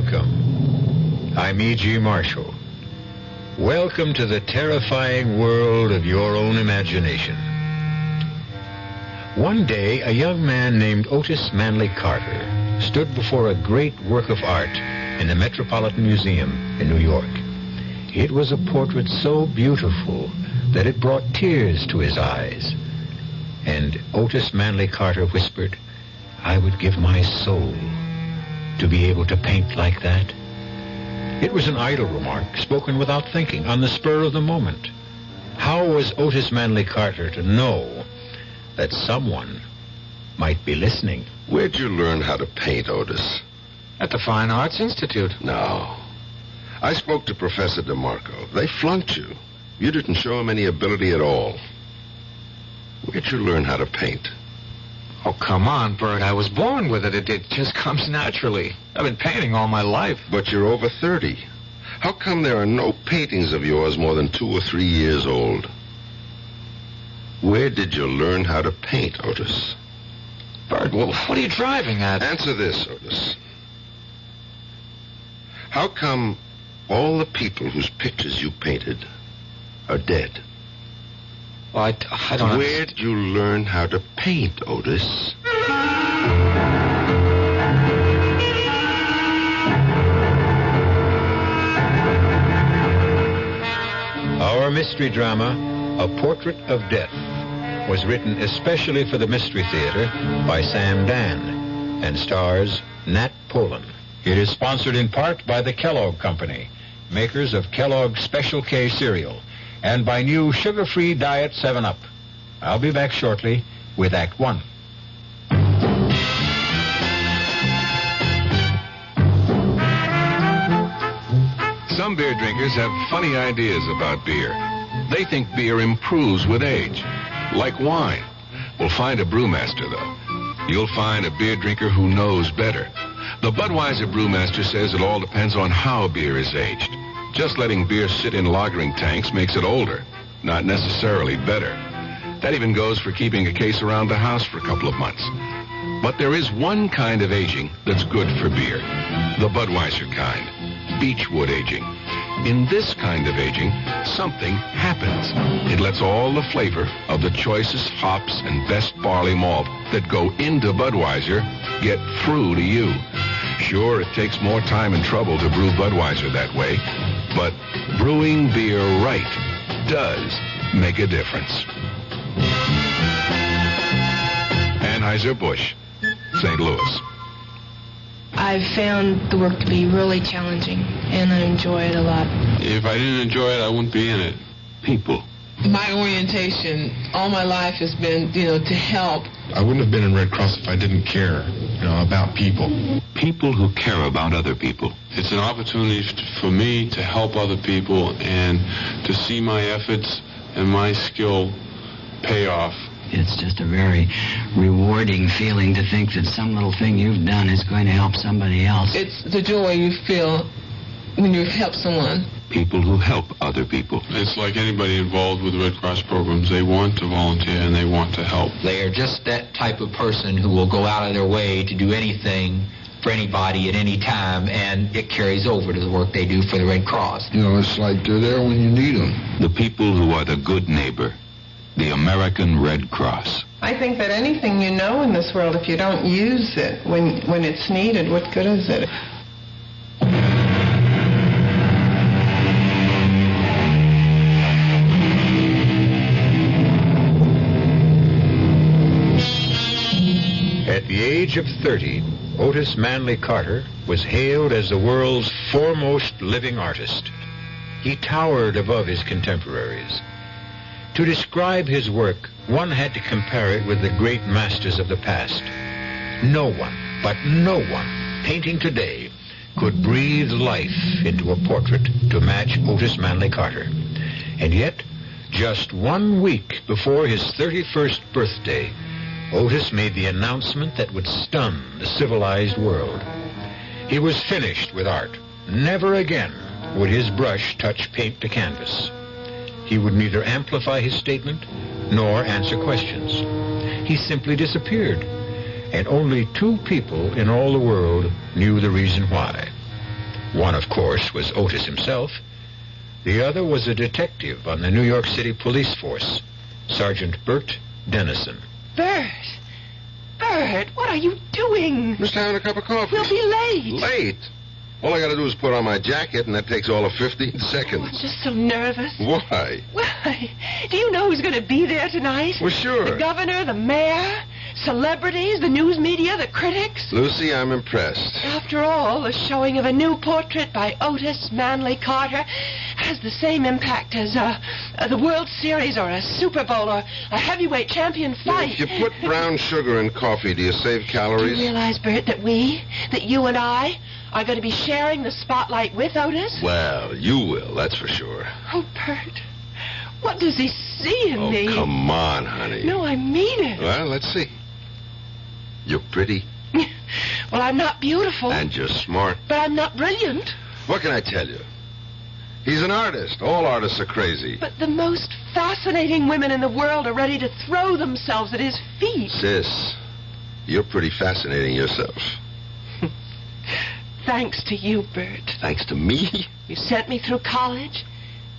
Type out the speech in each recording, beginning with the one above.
Welcome. I'm E.G. Marshall. Welcome to the terrifying world of your own imagination. One day, a young man named Otis Manley Carter stood before a great work of art in the Metropolitan Museum in New York. It was a portrait so beautiful that it brought tears to his eyes. And Otis Manley Carter whispered, "I would give my soul to be able to paint like that." It was an idle remark, spoken without thinking, on the spur of the moment. How was Otis Manley Carter to know that someone might be listening? Where'd you learn how to paint, Otis? At the Fine Arts Institute. No. I spoke to Professor DeMarco. They flunked you. You didn't show him any ability at all. Where'd you learn how to paint? Oh, come on, Bert. I was born with it. It just comes naturally. I've been painting all my life. But you're over 30. How come there are no paintings of yours more than 2 or 3 years old? Where did you learn how to paint, Otis? Bert, well, what are you driving at? Answer this, Otis. How come all the people whose pictures you painted are dead? Well, I don't Where'd you learn how to paint, Otis? Our mystery drama, A Portrait of Death, was written especially for the Mystery Theater by Sam Dan and stars Nat Polen. It is sponsored in part by the Kellogg Company, makers of Kellogg's Special K cereal, and by new sugar-free Diet 7-Up. I'll be back shortly with Act 1. Some beer drinkers have funny ideas about beer. They think beer improves with age, like wine. We'll find a brewmaster, though. You'll find a beer drinker who knows better. The Budweiser brewmaster says it all depends on how beer is aged. Just letting beer sit in lagering tanks makes it older, not necessarily better. That even goes for keeping a case around the house for a couple of months. But there is one kind of aging that's good for beer, the Budweiser kind, beechwood aging. In this kind of aging, something happens. It lets all the flavor of the choicest hops and best barley malt that go into Budweiser get through to you. Sure, it takes more time and trouble to brew Budweiser that way, but brewing beer right does make a difference. Anheuser-Busch, St. Louis. I've found the work to be really challenging, and I enjoy it a lot. If I didn't enjoy it, I wouldn't be in it. People. My orientation all my life has been, to help. I wouldn't have been in Red Cross if I didn't care, about people. People who care about other people. It's an opportunity for me to help other people and to see my efforts and my skill pay off. It's just a very rewarding feeling to think that some little thing you've done is going to help somebody else. It's the joy you feel when you help someone. People who help other people. It's like anybody involved with Red Cross programs. They want to volunteer and they want to help. They are just that type of person who will go out of their way to do anything for anybody at any time, and it carries over to the work they do for the Red Cross. It's like they're there when you need them. The people who are the good neighbor. The American Red Cross. I think that anything you know in this world, if you don't use it when it's needed, what good is it? At the age of 30, Otis Manley Carter was hailed as the world's foremost living artist. He towered above his contemporaries. To describe his work, one had to compare it with the great masters of the past. No one, but no one, painting today could breathe life into a portrait to match Otis Manley Carter. And yet, just 1 week before his 31st birthday, Otis made the announcement that would stun the civilized world. He was finished with art. Never again would his brush touch paint to canvas. He would neither amplify his statement nor answer questions. He simply disappeared, and only 2 people in all the world knew the reason why. One, of course, was Otis himself. The other was a detective on the New York City police force, Sergeant Bert Dennison. Bert! Bert, what are you doing? Just having a cup of coffee. We'll be late. Late? All I got to do is put on my jacket, and that takes all of 15 seconds. I'm just so nervous. Why? Why? Do you know who's going to be there tonight? Well, sure. The governor, the mayor, celebrities, the news media, the critics. Lucy, I'm impressed. After all, the showing of a new portrait by Otis Manley Carter has the same impact as the World Series or a Super Bowl or a heavyweight champion fight. If you put brown sugar in coffee, do you save calories? Do you realize, Bert, that you and I are going to be sharing the spotlight with Otis? Well, you will, that's for sure. Oh, Bert, what does he see in me? Oh, come on, honey. No, I mean it. Well, let's see. You're pretty. Well, I'm not beautiful. And you're smart. But I'm not brilliant. What can I tell you? He's an artist. All artists are crazy. But the most fascinating women in the world are ready to throw themselves at his feet. Sis, you're pretty fascinating yourself. Thanks to you, Bert. Thanks to me? You sent me through college,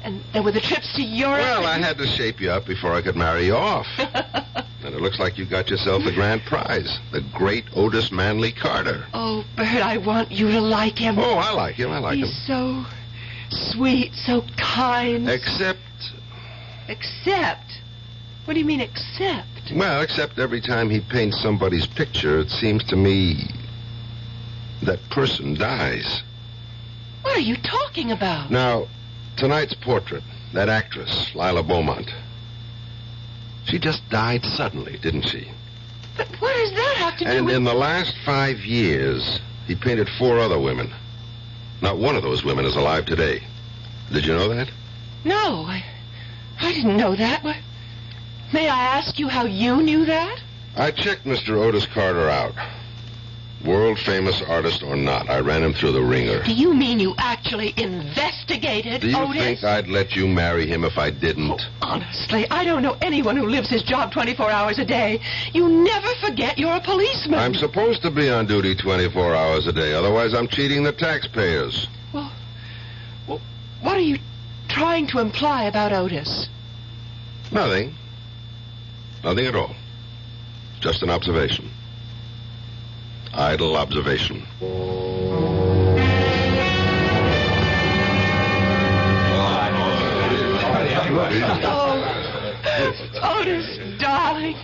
and there were the trips to Europe. Well, I had to shape you up before I could marry you off. And it looks like you got yourself the grand prize, the great Otis Manley Carter. Oh, Bert, I want you to like him. Oh, I like him. He's so sweet, so kind. Except? What do you mean, except? Well, except every time he paints somebody's picture, it seems to me that person dies. What are you talking about? Now, tonight's portrait, that actress, Lila Beaumont, she just died suddenly, didn't she? But what does that have to do And with... in the last 5 years, he painted 4 other women. Not one of those women is alive today. Did you know that? No, I didn't know that. May I ask you how you knew that? I checked Mr. Otis Carter out. World-famous artist or not, I ran him through the ringer. Do you mean you actually investigated Do you Otis? think I'd let you marry him if I didn't? Oh, honestly, I don't know anyone who lives his job 24 hours a day. You never forget you're a policeman. I'm supposed to be on duty 24 hours a day. Otherwise, I'm cheating the taxpayers. Well, what are you trying to imply about Otis? Nothing. Nothing at all. Just an observation. Idle observation. Oh, Otis, darling.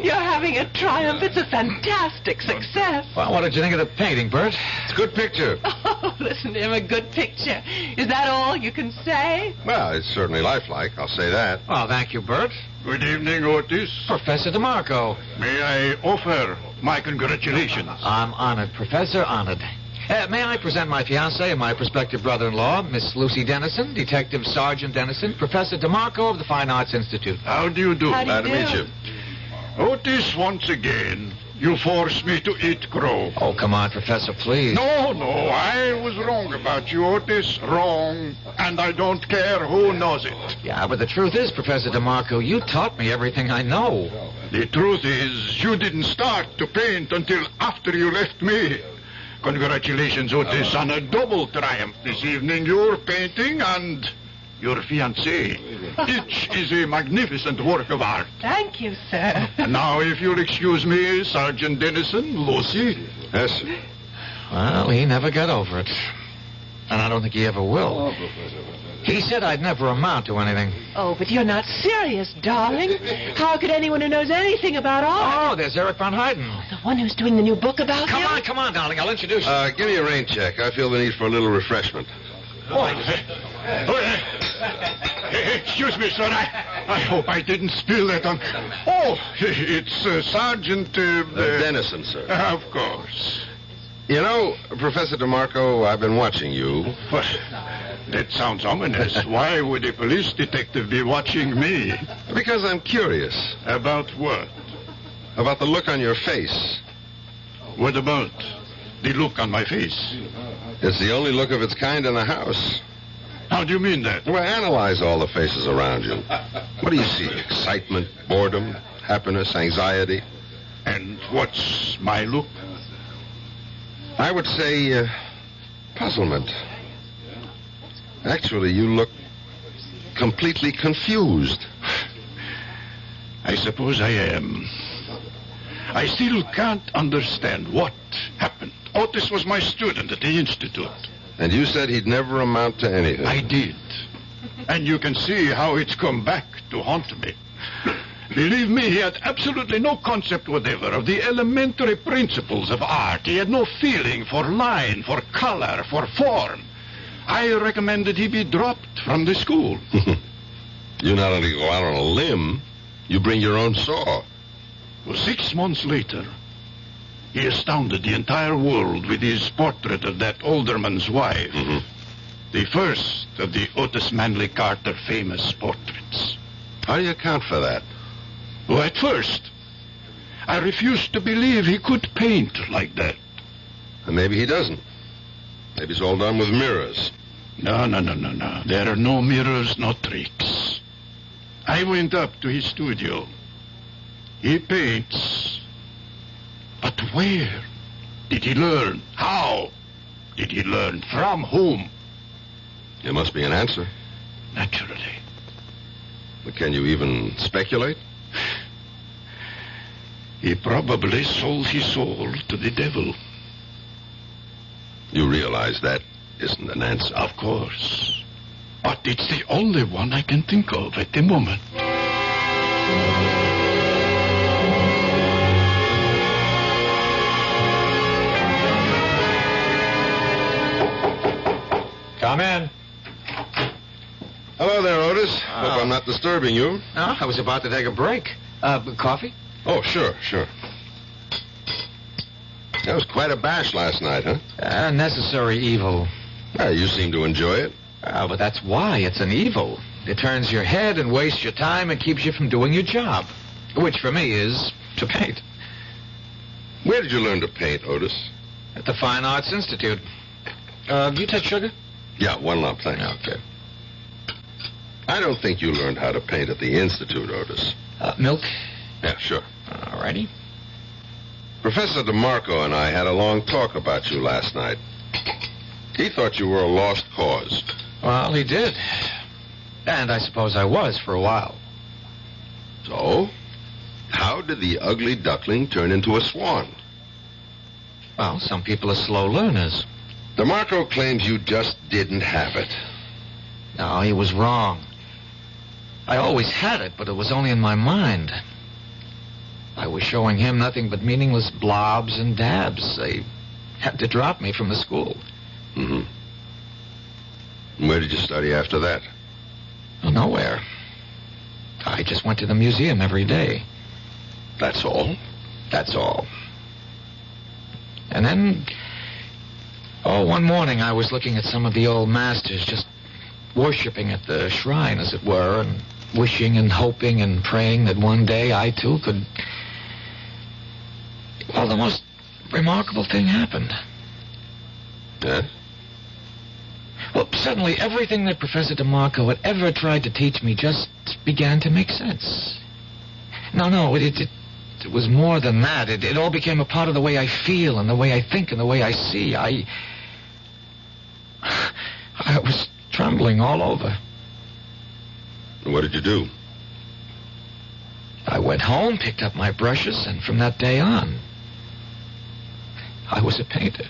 You're having a triumph. It's a fantastic success. Well, what did you think of the painting, Bert? It's a good picture. Oh, listen to him, a good picture. Is that all you can say? Well, it's certainly lifelike, I'll say that. Well, thank you, Bert. Good evening, Otis. Professor DeMarco. May I offer my congratulations? I'm honored, Professor, honored. May I present my fiancée and my prospective brother-in-law, Miss Lucy Dennison, Detective Sergeant Dennison, Professor DeMarco of the Fine Arts Institute. How do you do? How do you Glad to meet you. Otis, once again, you forced me to eat crow. Oh, come on, Professor, please. No, I was wrong about you, Otis. Wrong. And I don't care who knows it. Yeah, but the truth is, Professor DeMarco, you taught me everything I know. The truth is, you didn't start to paint until after you left me. Congratulations, Otis, on a double triumph this evening. Your painting and your fiancé. Each is a magnificent work of art. Thank you, sir. And now, if you'll excuse me, Sergeant Dennison, Lucy. Yes, sir. Well, he never got over it. And I don't think he ever will. He said I'd never amount to anything. Oh, but you're not serious, darling. How could anyone who knows anything about art... Oh, there's Eric Von Hayden. The one who's doing the new book about him? Come on, darling. I'll introduce you. Give me a rain check. I feel the need for a little refreshment. Excuse me, sir. I hope I didn't spill that on... Oh, it's Sergeant... Dennison, sir. Of course. You know, Professor DeMarco, I've been watching you. What? That sounds ominous. Why would a police detective be watching me? Because I'm curious. About what? About the look on your face. What about the look on my face? It's the only look of its kind in the house. How do you mean that? Well, analyze all the faces around you. What do you see? Excitement, boredom, happiness, anxiety? And what's my look? I would say Puzzlement. Actually, you look completely confused. I suppose I am. I still can't understand what happened. Otis was my student at the Institute. And you said he'd never amount to anything. I did. And you can see how it's come back to haunt me. Believe me, he had absolutely no concept whatever of the elementary principles of art. He had no feeling for line, for color, for form. I recommended he be dropped from the school. You not only go out on a limb, you bring your own saw. Well, 6 months later, he astounded the entire world with his portrait of that alderman's wife. The first of the Otis Manley Carter famous portraits. How do you account for that? Well, at first, I refused to believe he could paint like that. And maybe he doesn't. Maybe it's all done with mirrors. No. There are no mirrors, no tricks. I went up to his studio. He paints. But where did he learn? How did he learn? From whom? There must be an answer. Naturally. But can you even speculate? He probably sold his soul to the devil. You realize that isn't an answer? Of course. But it's the only one I can think of at the moment. Come in. Hello there, Otis. Hope I'm not disturbing you. No, I was about to take a break. Coffee? Oh, sure. That was quite a bash last night, huh? Necessary evil. You seem to enjoy it. But that's why it's an evil. It turns your head and wastes your time and keeps you from doing your job, which for me is to paint. Where did you learn to paint, Otis? At the Fine Arts Institute. You take sugar? Yeah, 1 lump, thanks. Okay. I don't think you learned how to paint at the Institute, Otis. Milk? Yeah, sure. All righty. Professor DeMarco and I had a long talk about you last night. He thought you were a lost cause. Well, he did. And I suppose I was for a while. So, how did the ugly duckling turn into a swan? Well, some people are slow learners. DeMarco claims you just didn't have it. No, he was wrong. I always had it, but it was only in my mind. I was showing him nothing but meaningless blobs and dabs. They had to drop me from the school. And where did you study after that? Well, nowhere. I just went to the museum every day. That's all? That's all. And then, one morning I was looking at some of the old masters, just worshipping at the shrine, as it were, and wishing and hoping and praying that one day I, too, could... Well, the most remarkable thing happened. Yes? Well, suddenly everything that Professor DeMarco had ever tried to teach me just began to make sense. No, it was more than that. It all became a part of the way I feel and the way I think and the way I see. I was trembling all over. What did you do? I went home, picked up my brushes, and from that day on, I was a painter.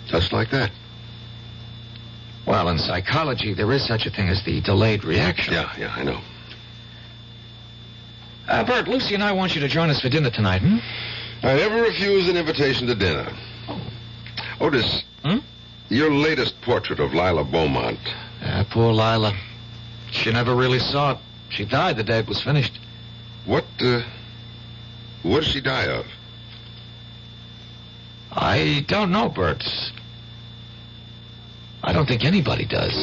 Just like that? Well, in psychology, there is such a thing as the delayed reaction. Yeah, I know. Bert, Lucy and I want you to join us for dinner tonight, I never refuse an invitation to dinner. Otis, your latest portrait of Lila Beaumont. Poor Lila. She never really saw it. She died the day it was finished. What did she die of? I don't know, Bert. I don't think anybody does.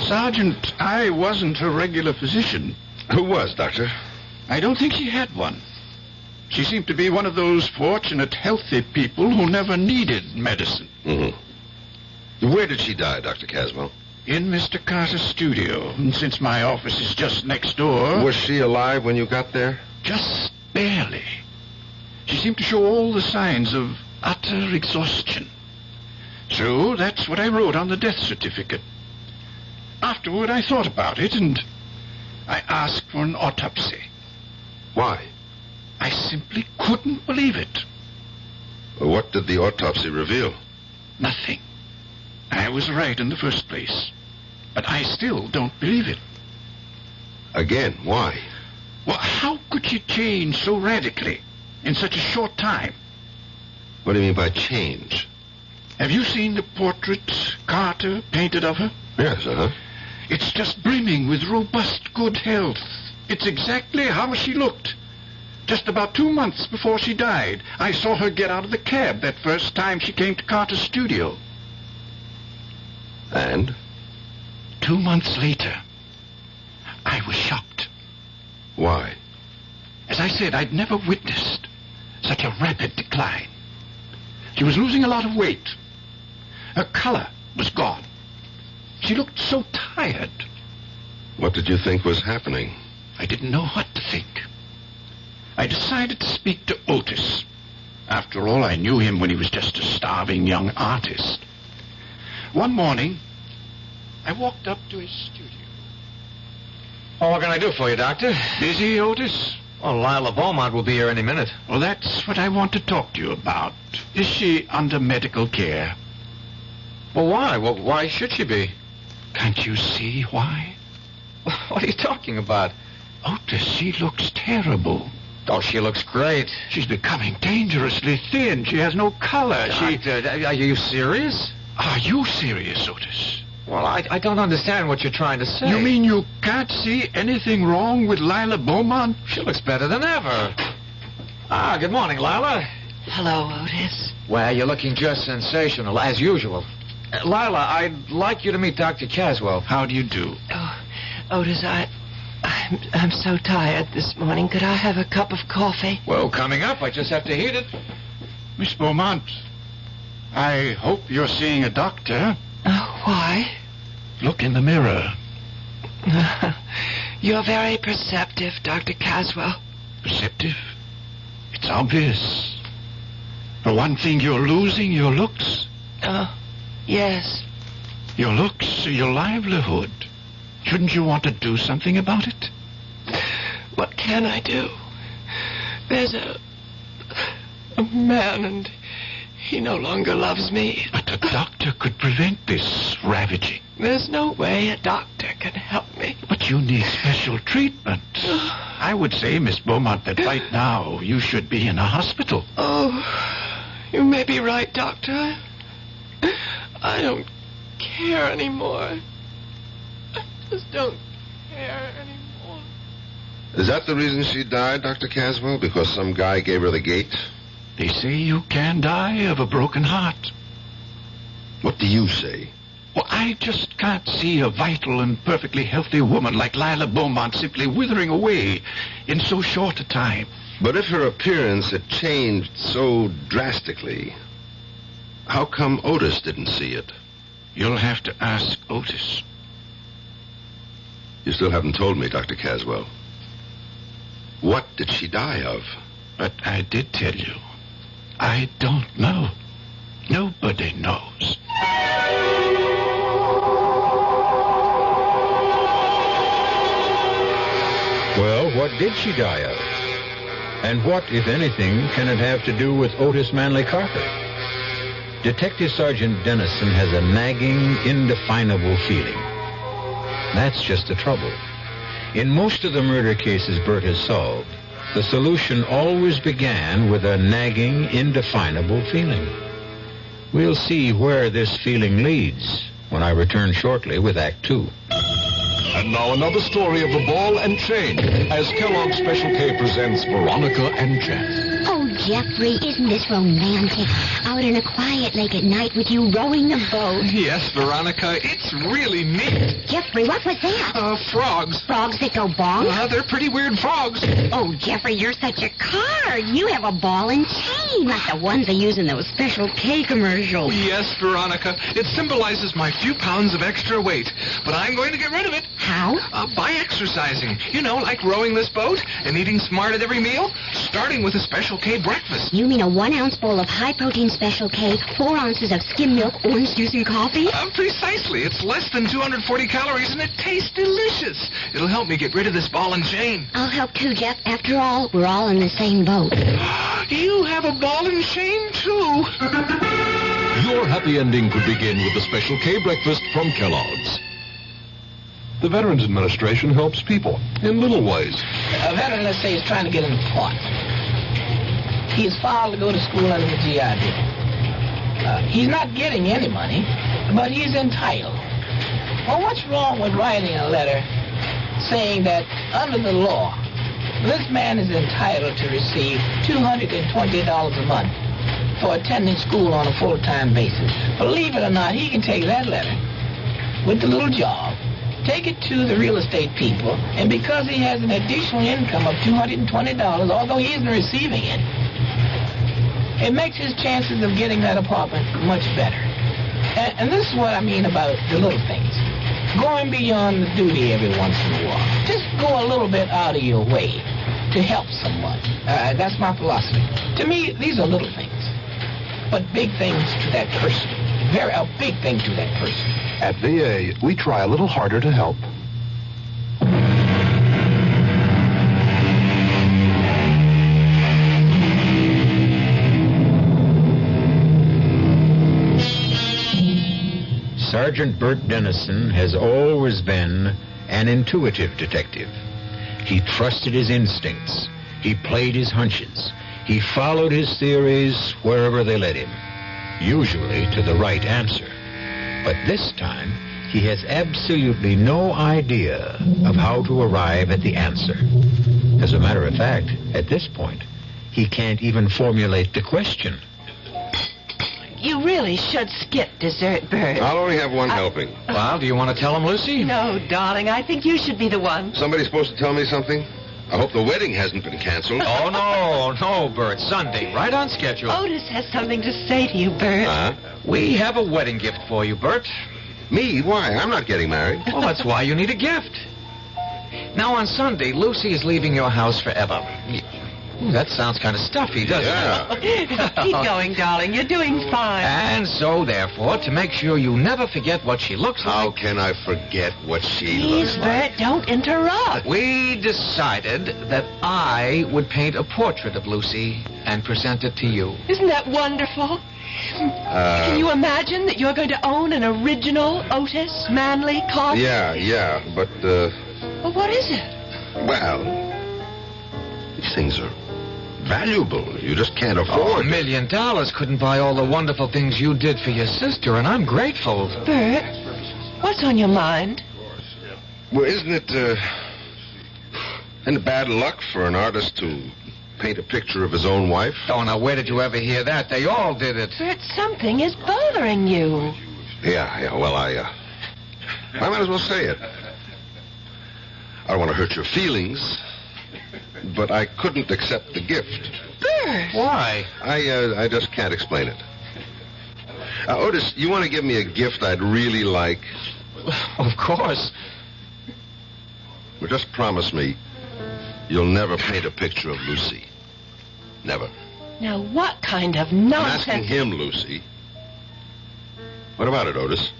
Sergeant, I wasn't a regular physician. Who was, Doctor? I don't think she had one. She seemed to be one of those fortunate, healthy people who never needed medicine. Where did she die, Dr. Caswell? In Mr. Carter's studio, and since my office is just next door... Was she alive when you got there? Just barely. She seemed to show all the signs of utter exhaustion. So that's what I wrote on the death certificate. Afterward, I thought about it, and I asked for an autopsy. Why? I simply couldn't believe it. What did the autopsy reveal? Nothing. I was right in the first place. But I still don't believe it. Again, why? Well, how could she change so radically in such a short time? What do you mean by change? Have you seen the portrait Carter painted of her? Yes, It's just brimming with robust good health. It's exactly how she looked. Just about 2 months before she died, I saw her get out of the cab that first time she came to Carter's studio. And? 2 months later, I was shocked. Why? As I said, I'd never witnessed such a rapid decline. She was losing a lot of weight. Her color was gone. She looked so tired. What did you think was happening? I didn't know what to think. I decided to speak to Otis. After all, I knew him when he was just a starving young artist. One morning, I walked up to his studio. Oh, what can I do for you, Doctor? Busy, Otis? Oh, Lila Beaumont will be here any minute. Well, that's what I want to talk to you about. Is she under medical care? Well, why? Well, why should she be? Can't you see why? What are you talking about? Otis, she looks terrible. Oh, she looks great. She's becoming dangerously thin. She has no color. Doctor, are you serious? Are you serious, Otis? Well, I don't understand what you're trying to say. You mean you can't see anything wrong with Lila Beaumont? She looks better than ever. Ah, good morning, Lila. Hello, Otis. Well, you're looking just sensational, as usual. Lila, I'd like you to meet Dr. Caswell. How do you do? Oh, Otis, I'm so tired this morning. Could I have a cup of coffee? Well, coming up. I just have to heat it. Miss Beaumont, I hope you're seeing a doctor. Why? Look in the mirror. You're very perceptive, Dr. Caswell. Perceptive? It's obvious. For one thing, you're losing your looks. Yes. Your looks are your livelihood. Shouldn't you want to do something about it? What can I do? There's a man, and he no longer loves me. But a doctor could prevent this ravaging. There's no way a doctor can help me. But you need special treatment. I would say, Miss Beaumont, that right now you should be in a hospital. Oh, you may be right, Doctor. I don't care anymore. I just don't care anymore. Is that the reason she died, Dr. Caswell? Because some guy gave her the gate? They say you can die of a broken heart. What do you say? Well, I just can't see a vital and perfectly healthy woman like Lila Beaumont simply withering away in so short a time. But if her appearance had changed so drastically, how come Otis didn't see it? You'll have to ask Otis. You still haven't told me, Dr. Caswell. What did she die of? But I did tell you. I don't know. Nobody knows. Well, what did she die of? And what, if anything, can it have to do with Otis Manley Carter? Detective Sergeant Dennison has a nagging, indefinable feeling. That's just the trouble. In most of the murder cases Bert has solved, the solution always began with a nagging, indefinable feeling. We'll see where this feeling leads when I return shortly with Act 2. A And now another story of the ball and chain as Kellogg's Special K presents Veronica and Jeff. Oh, Jeffrey, isn't this romantic? Out in a quiet lake at night with you rowing the boat. Yes, Veronica, it's really neat. Jeffrey, what was that? Frogs. Frogs that go bonk? They're pretty weird frogs. Oh, Jeffrey, you're such a card. You have a ball and chain, like the ones they use in those Special K commercials. Yes, Veronica, it symbolizes my few pounds of extra weight. But I'm going to get rid of it. How? By exercising. You know, like rowing this boat and eating smart at every meal, starting with a Special K breakfast. You mean a 1-ounce bowl of high-protein Special K, 4 ounces of skim milk, orange juice, and coffee? Precisely. It's less than 240 calories, and it tastes delicious. It'll help me get rid of this ball and chain. I'll help too, Jeff. After all, we're all in the same boat. You have a ball and chain, too. Your happy ending could begin with the Special K breakfast from Kellogg's. The Veterans Administration helps people in little ways. A veteran, let's say, is trying to get into port. He is filed to go to school under the GID. He's not getting any money, but he's entitled. Well, what's wrong with writing a letter saying that under the law, this man is entitled to receive $220 a month for attending school on a full-time basis? Believe it or not, he can take that letter with the little job, take it to the real estate people, and because he has an additional income of $220, although he isn't receiving it, it makes his chances of getting that apartment much better. And this is what I mean about the little things. Going beyond the duty every once in a while. Just go a little bit out of your way to help someone. That's my philosophy. To me, these are little things, but big things to that person. A big thing to that person. At VA, we try a little harder to help. Sergeant Bert Dennison has always been an intuitive detective. He trusted his instincts. He played his hunches. He followed his theories wherever they led him, usually to the right answer. But this time, he has absolutely no idea of how to arrive at the answer. As a matter of fact, at this point, he can't even formulate the question. You really should skip dessert, Bert. I'll only have one helping. Well, do you want to tell him, Lucy? No, darling, I think you should be the one. Somebody's supposed to tell me something? I hope the wedding hasn't been canceled. Oh, no, Bert. Sunday, right on schedule. Otis has something to say to you, Bert. We have a wedding gift for you, Bert. Me? Why? I'm not getting married. Well, that's why you need a gift. Now, on Sunday, Lucy is leaving your house forever. Ooh, that sounds kind of stuffy, doesn't it? Keep going, darling. You're doing fine. And so, therefore, to make sure you never forget what she looks like... How can I forget what she looks Please, like? Bert, don't interrupt. We decided that I would paint a portrait of Lucy and present it to you. Isn't that wonderful? Can you imagine that you're going to own an original Otis Manley Carter? Yeah, but, Well, what is it? well, these things are valuable. You just can't afford $1 million couldn't buy all the wonderful things you did for your sister, and I'm grateful. Bert, what's on your mind? Well, isn't it bad luck for an artist to paint a picture of his own wife? Oh, now, where did you ever hear that? They all did it. Bert, something is bothering you. Yeah, well, I might as well say it. I don't want to hurt your feelings, but I couldn't accept the gift. Bert! Why? I just can't explain it. Otis, you want to give me a gift I'd really like? Of course. Well, just promise me you'll never paint a picture of Lucy. Never. Now, what kind of I'm nonsense... asking him, Lucy. What about it, Otis?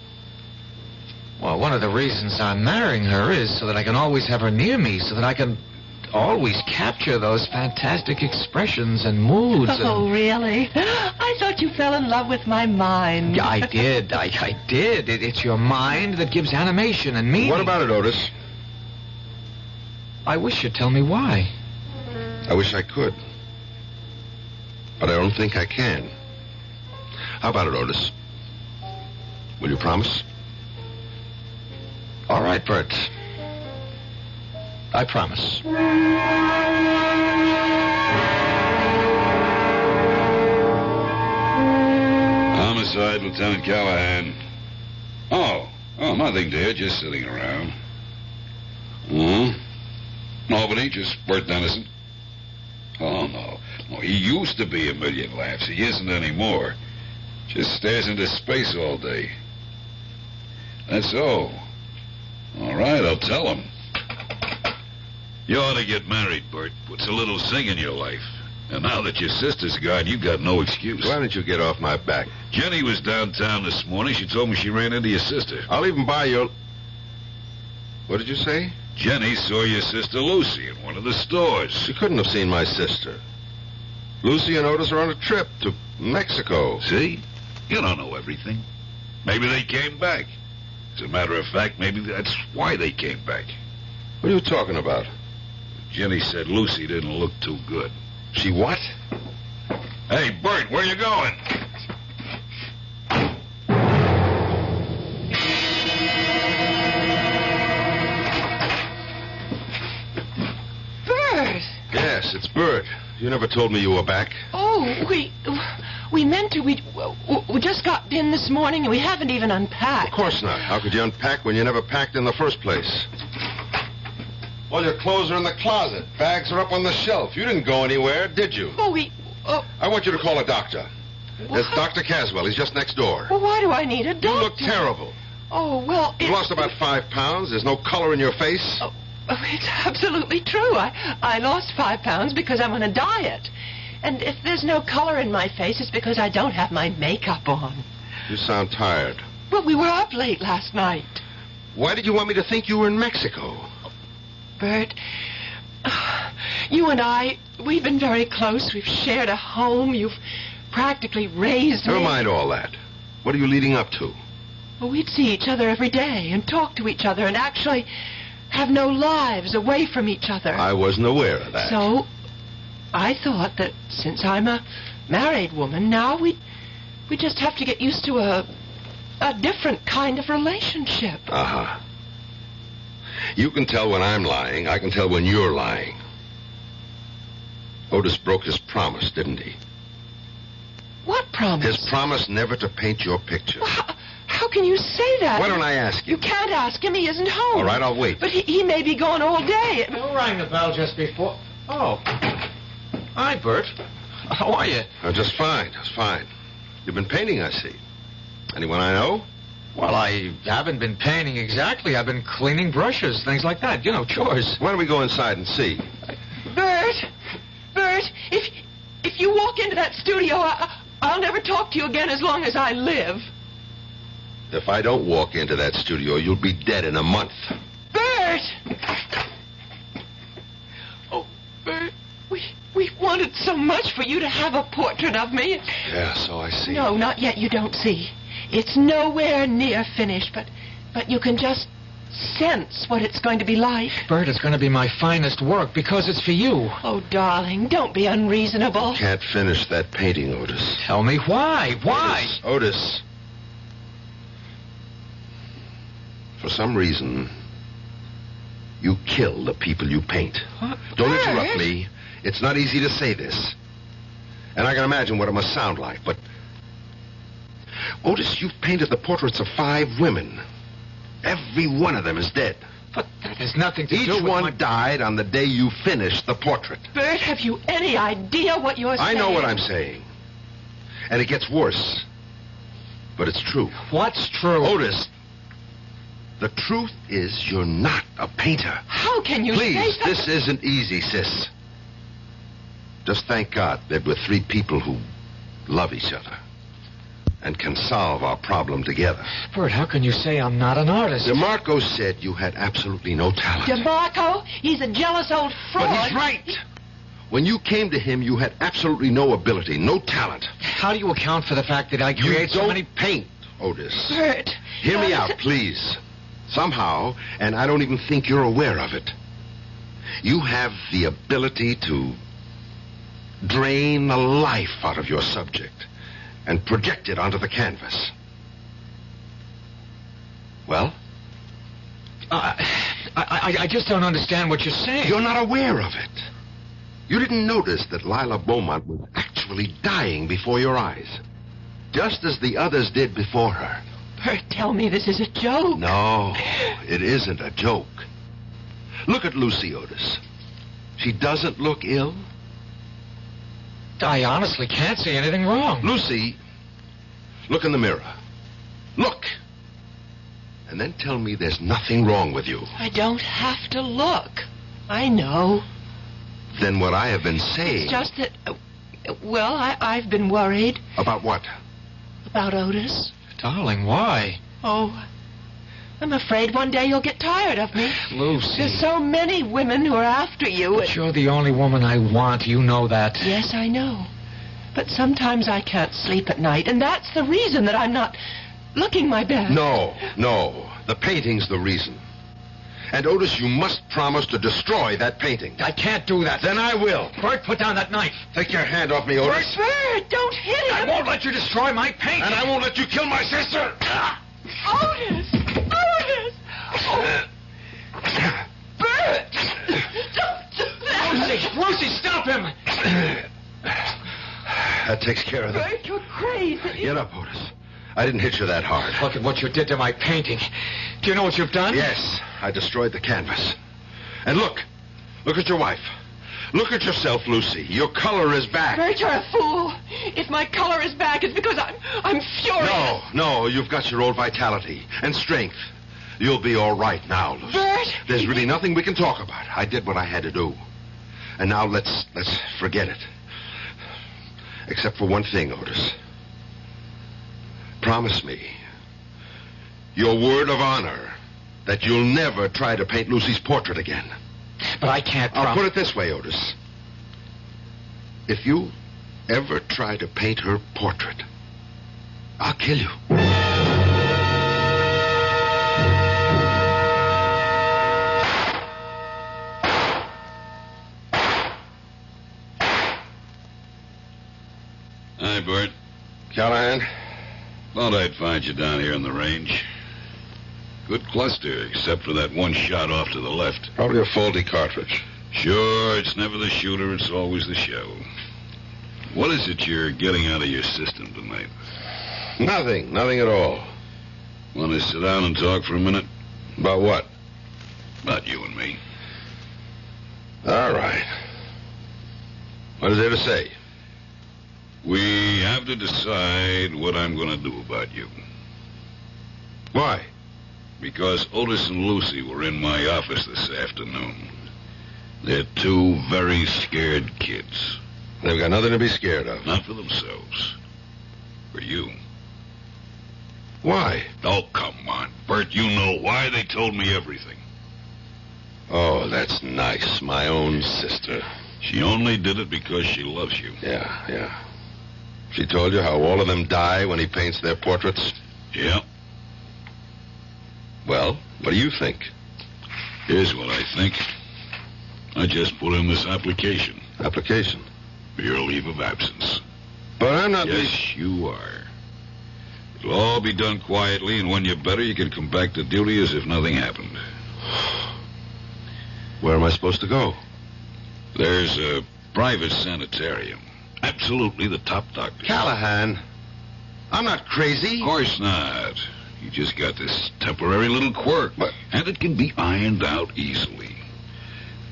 Well, one of the reasons I'm marrying her is so that I can always have her near me, so that I can always capture those fantastic expressions and moods. Oh, really? I thought you fell in love with my mind. Yeah, I did. I did. It's your mind that gives animation and meaning. What about it, Otis? I wish you'd tell me why. I wish I could. But I don't think I can. How about it, Otis? Will you promise? All right, Bert. I promise. Homicide, Lieutenant Callahan. Oh, nothing, dear. Just sitting around. Nobody, just Bert Dennison. Oh, no. He used to be a million laughs. He isn't anymore. Just stares into space all day. That's so. All right, I'll tell him. You ought to get married, Bert. Puts a little zing in your life. And now that your sister's gone, you've got no excuse. Why don't you get off my back? Jenny was downtown this morning. She told me she ran into your sister. I'll even buy you... What did you say? Jenny saw your sister Lucy in one of the stores. She couldn't have seen my sister. Lucy and Otis are on a trip to Mexico. See? You don't know everything. Maybe they came back. As a matter of fact, maybe that's why they came back. What are you talking about? Jenny said Lucy didn't look too good. She what? Hey, Bert, where you going? Bert! Yes, it's Bert. You never told me you were back. Oh, we meant to. We just got in this morning and we haven't even unpacked. Of course not. How could you unpack when you never packed in the first place? All your clothes are in the closet. Bags are up on the shelf. You didn't go anywhere, did you? I want you to call a doctor. There's Dr. Caswell. He's just next door. Well, why do I need a doctor? You look terrible. Oh, well... You've lost about 5 pounds. There's no color in your face. Oh, it's absolutely true. I lost 5 pounds because I'm on a diet. And if there's no color in my face, it's because I don't have my makeup on. You sound tired. Well, we were up late last night. Why did you want me to think you were in Mexico? Bert, you and I, we've been very close. We've shared a home. You've practically raised me. Never mind all that. What are you leading up to? Well, we'd see each other every day and talk to each other and actually have no lives away from each other. I wasn't aware of that. So, I thought that since I'm a married woman, now we just have to get used to a different kind of relationship. Uh-huh. You can tell when I'm lying. I can tell when you're lying. Otis broke his promise, didn't he? What promise? His promise never to paint your picture. Well, how can you say that? Why don't I ask him? You can't ask him. He isn't home. All right, I'll wait. But he may be gone all day. Who rang the bell just before? Oh. Hi, Bert. How are you? Just fine. Just fine. You've been painting, I see. Anyone I know? Well, I haven't been painting exactly. I've been cleaning brushes, things like that. You know, chores. Why don't we go inside and see? Bert, if you walk into that studio, I'll never talk to you again as long as I live. If I don't walk into that studio, you'll be dead in a month. Bert! Oh, Bert, we wanted so much for you to have a portrait of me. Yeah, so I see. No, not yet. You don't see. It's nowhere near finished, but you can just sense what it's going to be like. Bert, it's going to be my finest work because it's for you. Oh, darling, don't be unreasonable. You can't finish that painting, Otis. Tell me why. Why? Otis. For some reason, you kill the people you paint. What? Don't interrupt me. It's not easy to say this. And I can imagine what it must sound like, but... Otis, you've painted the portraits of 5 women. Every one of them is dead. But that has nothing to do with Each one died on the day you finished the portrait. Bert, have you any idea what you're saying? I know what I'm saying. And it gets worse. But it's true. What's true? Otis, the truth is you're not a painter. How can you Please, say that? This isn't easy, sis. Just thank God that we're 3 people who love each other and can solve our problem together. Bert, how can you say I'm not an artist? DeMarco said you had absolutely no talent. DeMarco? He's a jealous old fraud. But he's right. When you came to him, you had absolutely no ability, no talent. How do you account for the fact that I create so many... paint, Otis. Bert. Hear me out, please. Somehow, and I don't even think you're aware of it, you have the ability to drain the life out of your subject and project it onto the canvas. Well? I I just don't understand what you're saying. You're not aware of it. You didn't notice that Lila Beaumont was actually dying before your eyes, just as the others did before her. Bert, tell me this is a joke. No, it isn't a joke. Look at Lucy, Otis. She doesn't look ill. I honestly can't see anything wrong. Lucy, look in the mirror. Look. And then tell me there's nothing wrong with you. I don't have to look. I know. Then what I have been saying... It's just that... well, I've been worried. About what? About Otis. Darling, why? Oh, I'm afraid one day you'll get tired of me. Lucy. There's so many women who are after you. But you're the only woman I want. You know that. Yes, I know. But sometimes I can't sleep at night, and that's the reason that I'm not looking my best. No. The painting's the reason. And, Otis, you must promise to destroy that painting. I can't do that. Then I will. Bert, put down that knife. Take your hand off me, Otis. Bert, don't hit him. I won't let you destroy my painting. And I won't let you kill my sister. Otis! Oh. Bert! Don't do that! Lucy, stop him! That takes care of it. Bert, you're crazy. Get up, Otis. I didn't hit you that hard. Look at what you did to my painting. Do you know what you've done? Yes, I destroyed the canvas. And look at your wife. Look at yourself, Lucy. Your color is back. Bert, you're a fool. If my color is back, it's because I'm furious. No, you've got your old vitality and strength. You'll be all right now, Lucy. Bert! There's really nothing we can talk about. I did what I had to do. And now let's forget it. Except for one thing, Otis. Promise me your word of honor that you'll never try to paint Lucy's portrait again. But I can't I'll put it this way, Otis. If you ever try to paint her portrait, I'll kill you. Hi, Bert. Callahan? Thought I'd find you down here in the range. Good cluster, except for that one shot off to the left. Probably a faulty cartridge. Sure, it's never the shooter, it's always the shell. What is it you're getting out of your system tonight? Nothing at all. Want to sit down and talk for a minute? About what? About you and me. All right. What is there to say? We have to decide what I'm going to do about you. Why? Because Otis and Lucy were in my office this afternoon. They're two very scared kids. They've got nothing to be scared of. Not for themselves. For you. Why? Oh, come on, Bert. You know why. They told me everything. Oh, that's nice. My own sister. She only did it because she loves you. Yeah. She told you how all of them die when he paints their portraits? Yeah. Well, what do you think? Here's what I think. I just put in this application. Application? For your leave of absence. But I'm not... Yes, you are. It'll all be done quietly, and when you're better, you can come back to duty as if nothing happened. Where am I supposed to go? There's a private sanitarium. Absolutely the top doctor. Callahan, I'm not crazy. Of course not. You just got this temporary little quirk. But... And it can be ironed out easily.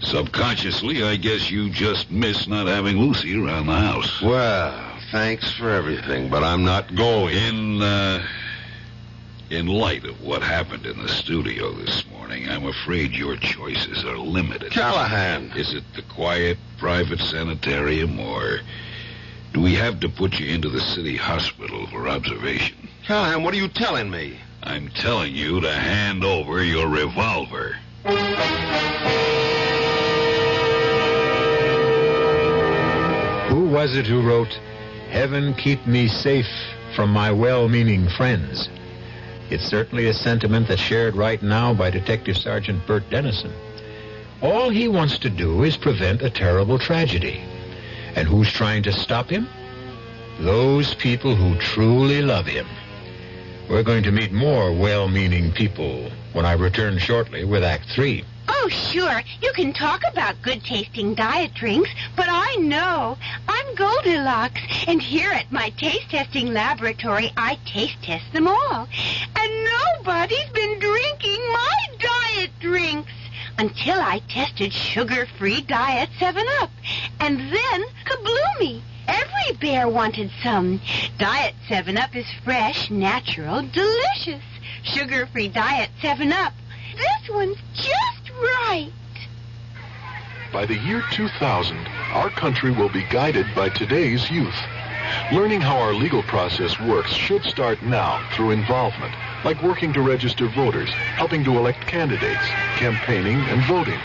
Subconsciously, I guess you just miss not having Lucy around the house. Well, thanks for everything, but I'm not going. In light of what happened in the studio this morning, I'm afraid your choices are limited. Callahan! Is it the quiet, private sanitarium, or do we have to put you into the city hospital for observation? Callahan, what are you telling me? I'm telling you to hand over your revolver. Who was it who wrote, "Heaven keep me safe from my well-meaning friends"? It's certainly a sentiment that's shared right now by Detective Sergeant Bert Dennison. All he wants to do is prevent a terrible tragedy. And who's trying to stop him? Those people who truly love him. We're going to meet more well-meaning people when I return shortly with Act 3. Oh, Oh, sure. You can talk about good-tasting diet drinks, but I know. I'm Goldilocks, and here at my taste-testing laboratory, I taste-test them all. And nobody's been drinking my diet drinks until I tested sugar-free Diet 7-Up. And then, kabloomy! Every bear wanted some. Diet 7-Up is fresh, natural, delicious. Sugar-free Diet 7-Up. This one's just right. By the year 2000, our country will be guided by today's youth. Learning how our legal process works should start now through involvement, like working to register voters, helping to elect candidates, campaigning, and voting.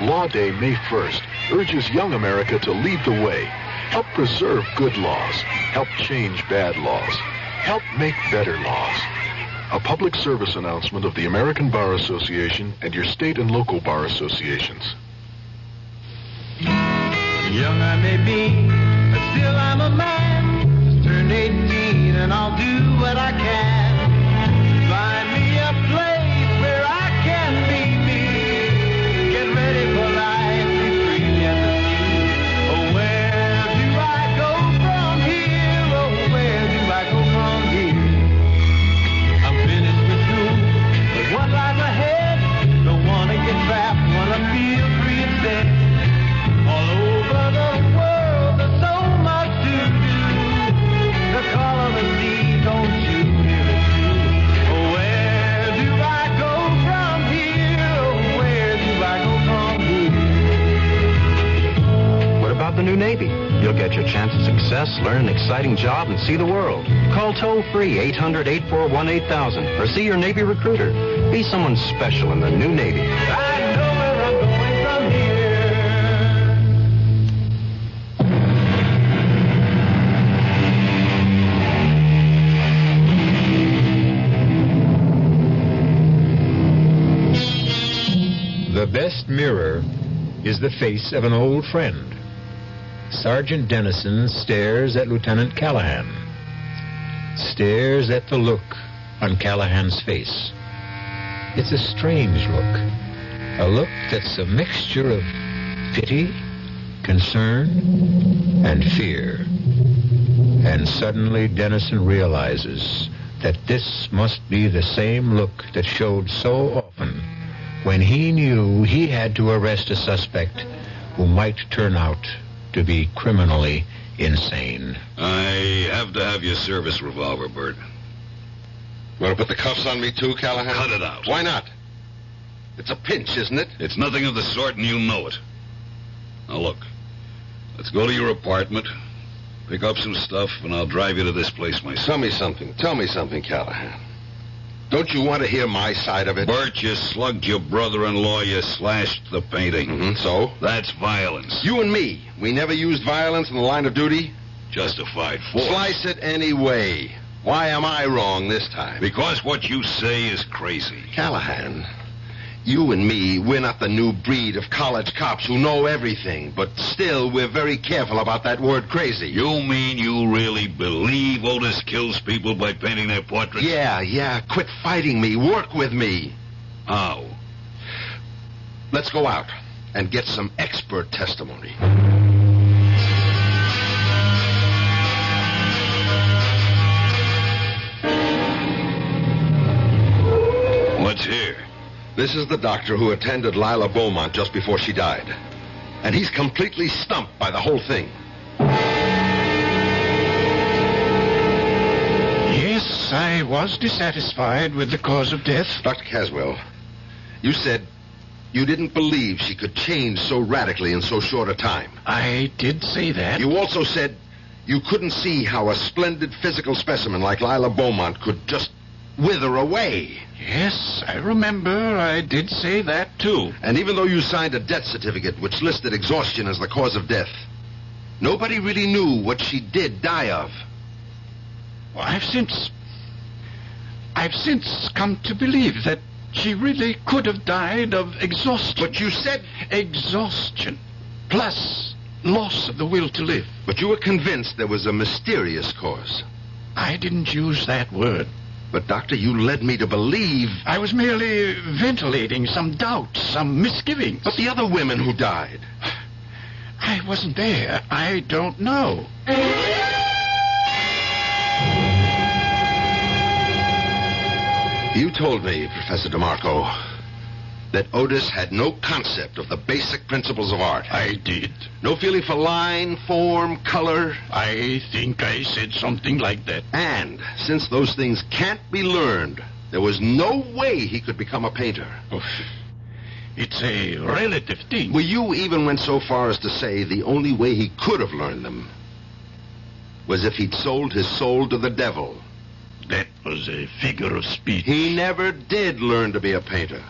Law Day, May 1st, urges young America to lead the way. Help preserve good laws. Help change bad laws. Help make better laws. A public service announcement of the American Bar Association and your state and local bar associations. Young I may be, but still I'm a man. Just turned 18 and I'll do what I can. Find me a place where I can be me. Get ready for life, be free at the sea. Oh, where do I go from here? Oh, where do I go from here? I'm finished with school, but one life ahead. Don't want to get trapped, want to feel free instead. All over the world, there's so much to do. The call of the sea, don't you hear it too? Oh, where do I go from here? Oh, where do I go from here? What about the new Navy? You'll get your chance at success, learn an exciting job, and see the world. Call toll-free 800-841-8000 or see your Navy recruiter. Be someone special in the new Navy. I know where I'm going from here. The best mirror is the face of an old friend. Sergeant Dennison stares at Lieutenant Callahan. Stares at the look on Callahan's face. It's a strange look. A look that's a mixture of pity, concern, and fear. And suddenly Dennison realizes that this must be the same look that showed so often when he knew he had to arrest a suspect who might turn out to be criminally insane. I have to have your service revolver, Bert. Want to put the cuffs on me too, Callahan? Cut it out. Why not? It's a pinch, isn't it? It's nothing of the sort, and you know it. Now, look. Let's go to your apartment, pick up some stuff, and I'll drive you to this place myself. Tell me something, Callahan. Don't you want to hear my side of it? Bert, you slugged your brother-in-law, you slashed the painting. So? That's violence. You and me, we never used violence in the line of duty? Justified force. Slice it any way. Why am I wrong this time? Because what you say is crazy. Callahan, you and me, we're not the new breed of college cops who know everything, but still we're very careful about that word crazy. You mean you really believe Otis kills people by painting their portraits? Yeah. Quit fighting me. Work with me. How? Let's go out and get some expert testimony. What's here? This is the doctor who attended Lila Beaumont just before she died. And he's completely stumped by the whole thing. Yes, I was dissatisfied with the cause of death. Dr. Caswell, you said you didn't believe she could change so radically in so short a time. I did say that. You also said you couldn't see how a splendid physical specimen like Lila Beaumont could just wither away. Yes, I remember I did say that, too. And even though you signed a death certificate which listed exhaustion as the cause of death, nobody really knew what she did die of. Well, I've since come to believe that she really could have died of exhaustion. But you said... Exhaustion, plus loss of the will to live. But you were convinced there was a mysterious cause. I didn't use that word. But, Doctor, you led me to believe... I was merely ventilating some doubts, some misgivings. But the other women who died... I wasn't there. I don't know. You told me, Professor DeMarco, that Otis had no concept of the basic principles of art. I did. No feeling for line, form, color. I think I said something like that. And since those things can't be learned, there was no way he could become a painter. Oh, it's a relative thing. Well, you even went so far as to say the only way he could have learned them was if he'd sold his soul to the devil. That was a figure of speech. He never did learn to be a painter.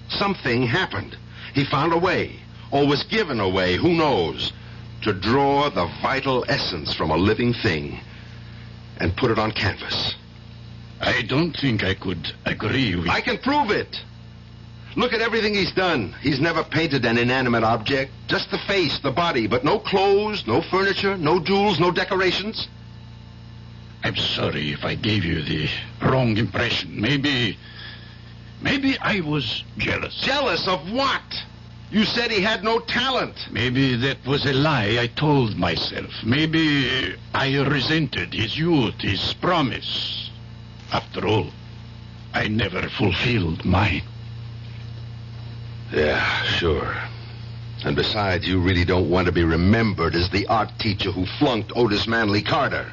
Something happened. He found a way, or was given a way, who knows, to draw the vital essence from a living thing and put it on canvas. I don't think I could agree with... I can prove it. Look at everything he's done. He's never painted an inanimate object, just the face, the body, but no clothes, no furniture, no jewels, no decorations. I'm sorry if I gave you the wrong impression. Maybe I was jealous. Jealous of what? You said he had no talent. Maybe that was a lie I told myself. Maybe I resented his youth, his promise. After all, I never fulfilled mine. Yeah, sure. And besides, you really don't want to be remembered as the art teacher who flunked Otis Manley Carter.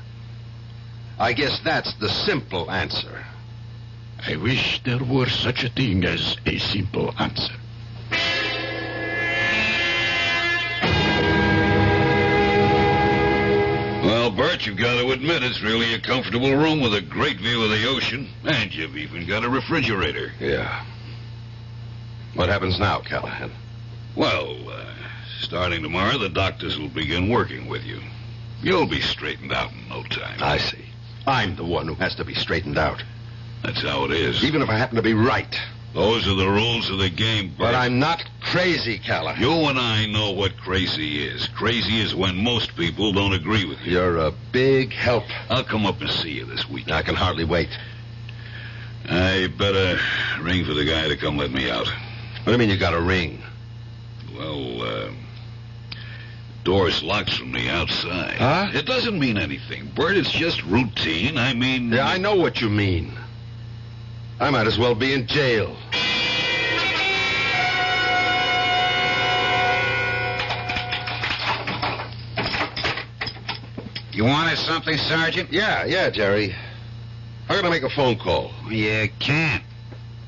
I guess that's the simple answer. I wish there were such a thing as a simple answer. Well, Bert, you've got to admit it's really a comfortable room with a great view of the ocean. And you've even got a refrigerator. Yeah. What happens now, Callahan? Well, starting tomorrow, the doctors will begin working with you. You'll be straightened out in no time. I see. I'm the one who has to be straightened out. That's how it is. Even if I happen to be right. Those are the rules of the game, Bert. But I'm not crazy, Callahan. You and I know what crazy is. Crazy is when most people don't agree with you. You're a big help. I'll come up and see you this weekend. I can hardly wait. I better ring for the guy to come let me out. What do you mean you got a ring? Well, door's locked from the outside. Huh? It doesn't mean anything, Bert. It's just routine. I mean... Yeah, I know what you mean. I might as well be in jail. You wanted something, Sergeant? Yeah, Jerry. I gotta make a phone call. You can't.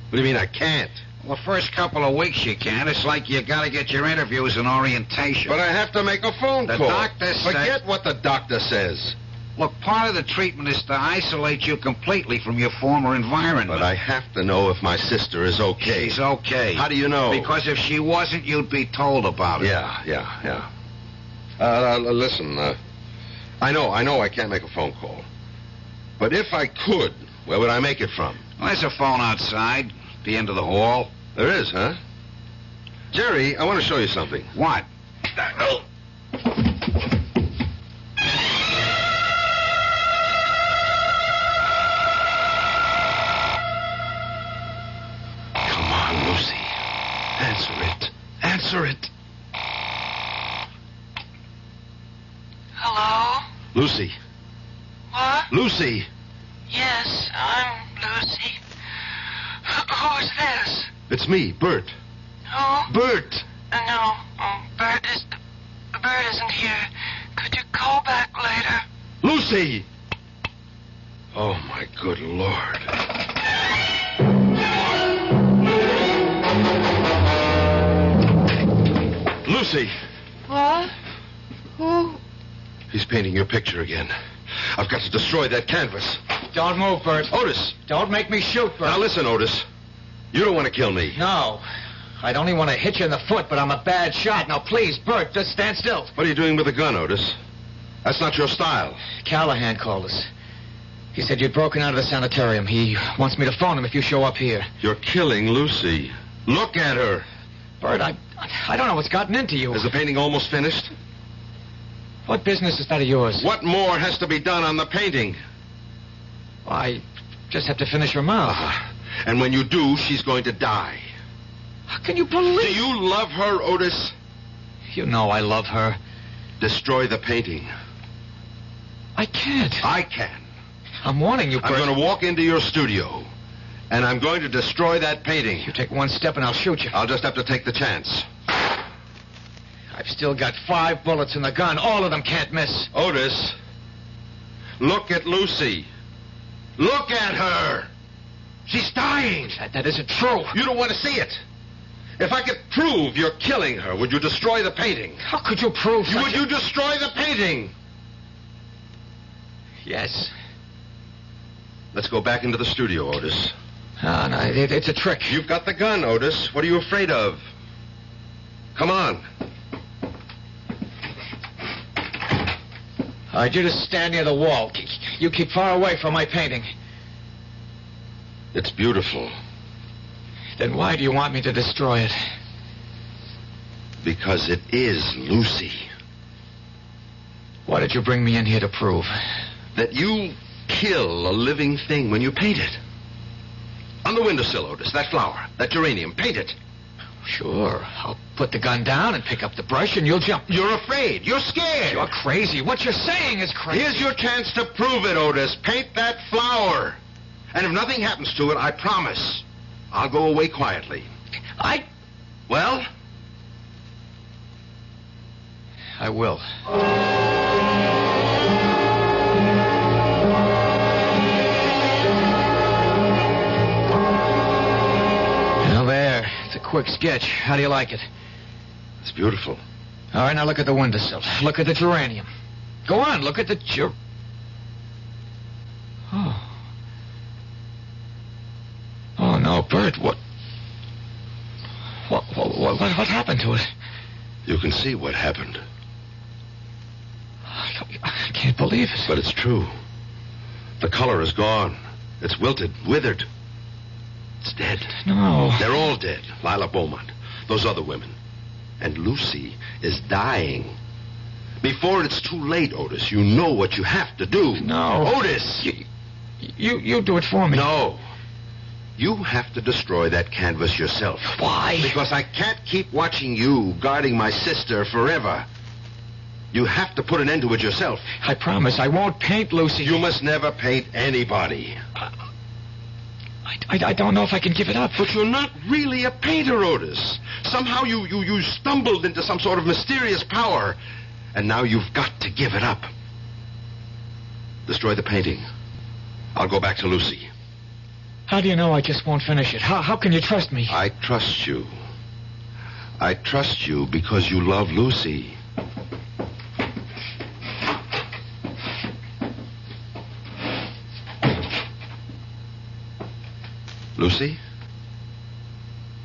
What do you mean I can't? Well, the first couple of weeks you can. It's like you gotta get your interviews and orientation. But I have to make a phone call. The doctor says... Forget what the doctor says. Look, part of the treatment is to isolate you completely from your former environment. But I have to know if my sister is okay. She's okay. How do you know? Because if she wasn't, you'd be told about it. Yeah. Listen, I know I can't make a phone call. But if I could, where would I make it from? Well, there's a phone outside, at the end of the hall. There is, huh? Jerry, I want to show you something. What? Come on, Lucy. Answer it. Hello? Lucy. What? Lucy. Yes, I'm Lucy. Who's this? It's me, Bert. Who? Bert. No, Bert isn't here. Could you call back later? Lucy! Oh, my good Lord. Lucy! What? Who? He's painting your picture again. I've got to destroy that canvas. Don't move, Bert. Otis! Don't make me shoot, Bert. Now listen, Otis. You don't want to kill me. No. I'd only want to hit you in the foot, but I'm a bad shot. Now, please, Bert, just stand still. What are you doing with the gun, Otis? That's not your style. Callahan called us. He said you'd broken out of the sanitarium. He wants me to phone him if you show up here. You're killing Lucy. Look at her. Bert, I don't know what's gotten into you. Is the painting almost finished? What business is that of yours? What more has to be done on the painting? I Just have to finish her mouth. And when you do, she's going to die. How can you believe... Do you love her, Otis? You know I love her. Destroy the painting. I can't. I can. I'm warning you, Bert. I'm going to walk into your studio, and I'm going to destroy that painting. You take one step and I'll shoot you. I'll just have to take the chance. I've still got 5 bullets in the gun. All of them can't miss. Otis, look at Lucy. Look at her. She's dying. That isn't true. You don't want to see it. If I could prove you're killing her, would you destroy the painting? How could you prove such Would you destroy the painting? Yes. Let's go back into the studio, Otis. Oh, no, it's a trick. You've got the gun, Otis. What are you afraid of? Come on. All right, you just stand near the wall. You keep far away from my painting. It's beautiful. Then why do you want me to destroy it? Because it is Lucy. What did you bring me in here to prove? That you kill a living thing when you paint it. On the windowsill, Otis, that flower, that geranium, paint it. Sure. I'll put the gun down and pick up the brush and you'll jump. You're afraid. You're scared. You're crazy. What you're saying is crazy. Here's your chance to prove it, Otis. Paint that flower. And if nothing happens to it, I promise, I'll go away quietly. Well? I will. Well, there. It's a quick sketch. How do you like it? It's beautiful. All right, now look at the windowsill. Look at the geranium. Go on, look at the Oh, no, Bert, what happened to it? You can see what happened. I can't believe it. But it's true. The color is gone. It's wilted, withered. It's dead. No. They're all dead. Lila Beaumont, those other women. And Lucy is dying. Before it's too late, Otis, you know what you have to do. No. Otis! You do it for me. No. You have to destroy that canvas yourself. Why? Because I can't keep watching you guarding my sister forever. You have to put an end to it yourself. I promise I won't paint Lucy. You must never paint anybody. I don't know if I can give it up. But you're not really a painter, Otis. Somehow you stumbled into some sort of mysterious power, and now you've got to give it up. Destroy the painting. I'll go back to Lucy. How do you know I just won't finish it? How can you trust me? I trust you. I trust you because you love Lucy. Lucy?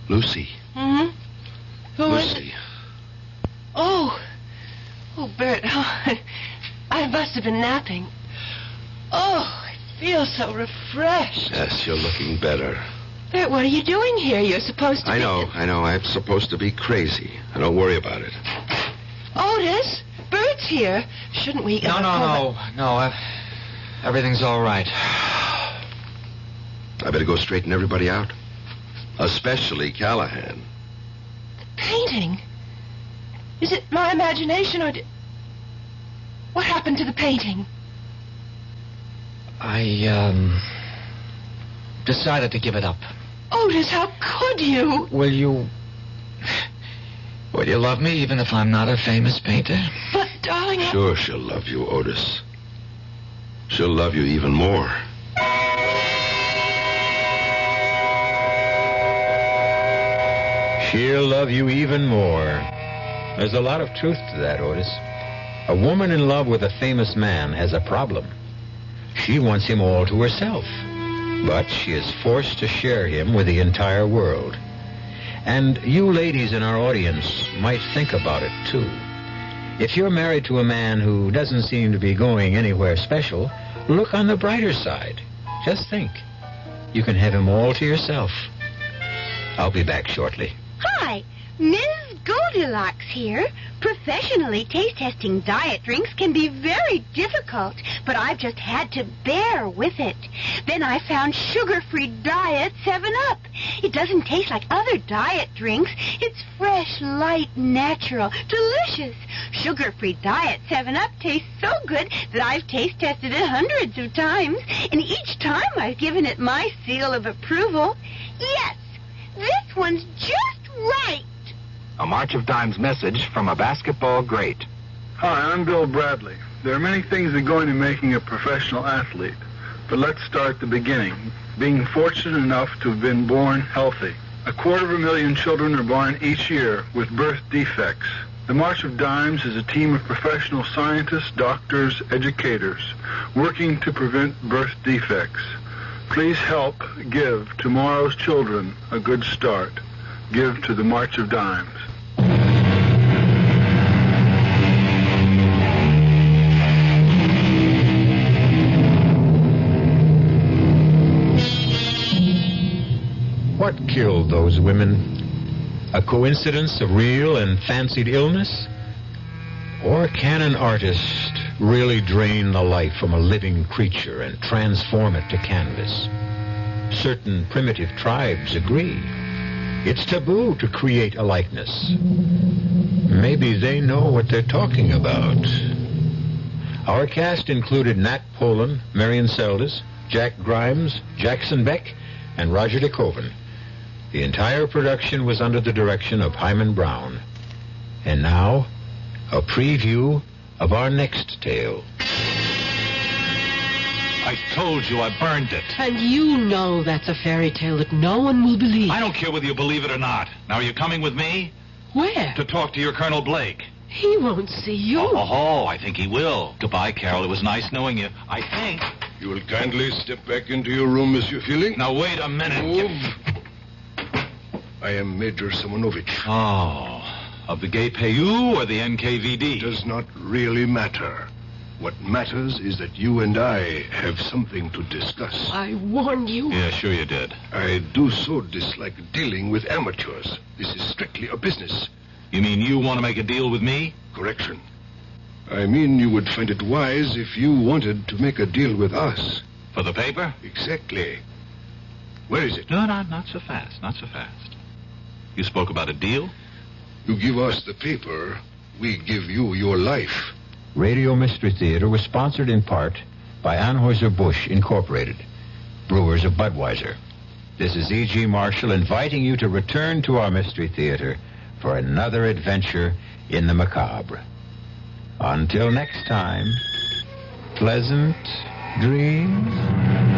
Lucy. Mm-hmm. Who is Lucy. it? Oh, Bert. Oh, I must have been napping. Oh, I feel so refreshed. Yes, you're looking better. Bert, what are you doing here? You're supposed to I know. I'm supposed to be crazy. Don't worry about it. Otis, Bert's here. Shouldn't we... No. Everything's all right. I better go straighten everybody out. Especially Callahan. The painting? Is it my imagination or... What happened to the painting? I, decided to give it up. Otis, how could you? Will you love me even if I'm not a famous painter? But, darling... Sure she'll love you, Otis. She'll love you even more. She'll love you even more. There's a lot of truth to that, Otis. A woman in love with a famous man has a problem. She wants him all to herself, but she is forced to share him with the entire world. And you ladies in our audience might think about it, too. If you're married to a man who doesn't seem to be going anywhere special, look on the brighter side. Just think. You can have him all to yourself. I'll be back shortly. Hi, Ms. Goldilocks here, Professionally, taste-testing diet drinks can be very difficult, but I've just had to bear with it. Then I found sugar-free Diet 7-Up. It doesn't taste like other diet drinks. It's fresh, light, natural, delicious. Sugar-free Diet 7-Up tastes so good that I've taste-tested it hundreds of times, and each time I've given it my seal of approval. Yes, this one's just right. A March of Dimes message from a basketball great. Hi, I'm Bill Bradley. There are many things that go into making a professional athlete, but let's start at the beginning. Being fortunate enough to have been born healthy. 250,000 children are born each year with birth defects. The March of Dimes is a team of professional scientists, doctors, educators, working to prevent birth defects. Please help give tomorrow's children a good start. Give to the March of Dimes. What killed those women? A coincidence of real and fancied illness? Or can an artist really drain the life from a living creature and transform it to canvas? Certain primitive tribes agree. It's taboo to create a likeness. Maybe they know what they're talking about. Our cast included Nat Polan, Marion Seldes, Jack Grimes, Jackson Beck, and Roger DeKoven. The entire production was under the direction of Himan Brown. And now, a preview of our next tale. I told you I burned it. And you know that's a fairy tale that no one will believe. I don't care whether you believe it or not. Now, are you coming with me? Where? To talk to your Colonel Blake. He won't see you. Oh, I think he will. Goodbye, Carol. It was nice knowing you. I think. You will kindly step back into your room, Monsieur Feeling. Now, wait a minute. Move. I am Major Simonovich. Oh, of the Gay Payou or the NKVD? Does not really matter. What matters is that you and I have something to discuss. I warned you. Yeah, sure you did. I do so dislike dealing with amateurs. This is strictly a business. You mean you want to make a deal with me? Correction. I mean you would find it wise if you wanted to make a deal with us. For the paper? Exactly. Where is it? No, not so fast. Not so fast. You spoke about a deal? You give us the paper, we give you your life. Radio Mystery Theater was sponsored in part by Anheuser-Busch Incorporated, brewers of Budweiser. This is E.G. Marshall inviting you to return to our Mystery Theater for another adventure in the macabre. Until next time, pleasant dreams.